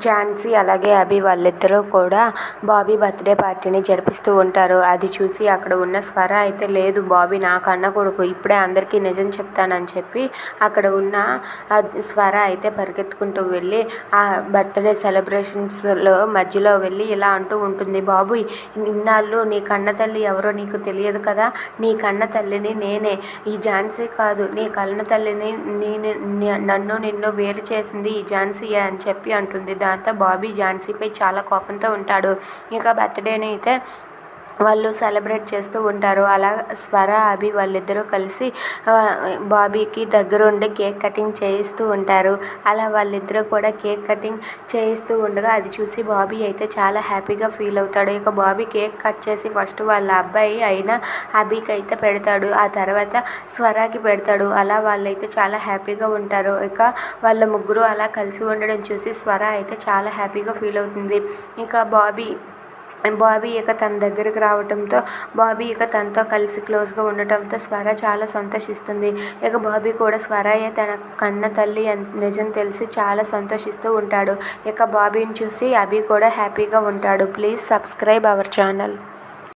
ఝాన్సీ అలాగే అభి వాళ్ళిద్దరూ కూడా బాబీ బర్త్డే పార్టీని జరిపిస్తూ ఉంటారు. అది చూసి అక్కడ ఉన్న స్వర అయితే లేదు బాబీ నా కన్న కొడుకు, ఇప్పుడే అందరికీ నిజం చెప్తానని చెప్పి అక్కడ ఉన్న స్వర అయితే పరిగెత్తుకుంటూ వెళ్ళి ఆ బర్త్డే సెలబ్రేషన్స్లో మధ్యలో వెళ్ళి ఇలా అంటూ ఉంటుంది, బాబు ఇన్నాళ్ళు నీ కన్న తల్లి ఎవరో నీకు తెలియదు కదా, నీ కన్న తల్లిని నేనే, ఈ ఝాన్సీ కాదు, నీ కన్న తల్లిని నన్ను నిన్ను వేరు చేసింది ఈ ఝాన్సీయే అని చెప్పి అంటుంది. దాంతో బాబీ ఝాన్సీపై చాలా కోపంతో ఉంటాడు. ఇక బర్త్డేని అయితే వాళ్ళు సెలబ్రేట్ చేస్తూ ఉంటారు. అలా స్వర అభి వాళ్ళిద్దరూ కలిసి బాబీకి దగ్గరుండి కేక్ కటింగ్ చేయిస్తూ ఉంటారు. అలా వాళ్ళిద్దరూ కూడా కేక్ కటింగ్ చేయిస్తూ ఉండగా అది చూసి బాబీ అయితే చాలా హ్యాపీగా ఫీల్ అవుతాడు. ఇక బాబీ కేక్ కట్ చేసి ఫస్ట్ వాళ్ళ అబ్బాయి అయిన అభికి అయితే పెడతాడు, ఆ తర్వాత స్వరాకి పెడతాడు. అలా వాళ్ళైతే చాలా హ్యాపీగా ఉంటారు. ఇక వాళ్ళ ముగ్గురు అలా కలిసి ఉండడం చూసి స్వర అయితే చాలా హ్యాపీగా ఫీల్ అవుతుంది. ఇక బాబీ ఇక తన దగ్గరికి రావడంతో బాబీ ఇక తనతో కలిసి క్లోజ్గా ఉండటంతో స్వర చాలా సంతోషిస్తుంది. ఇక బాబీ కూడా స్వరయే తన కన్న తల్లి అని నిజం తెలిసి చాలా సంతోషిస్తూ ఉంటాడు. ఇక బాబీని చూసి అభి కూడా హ్యాపీగా ఉంటాడు. Please subscribe our channel.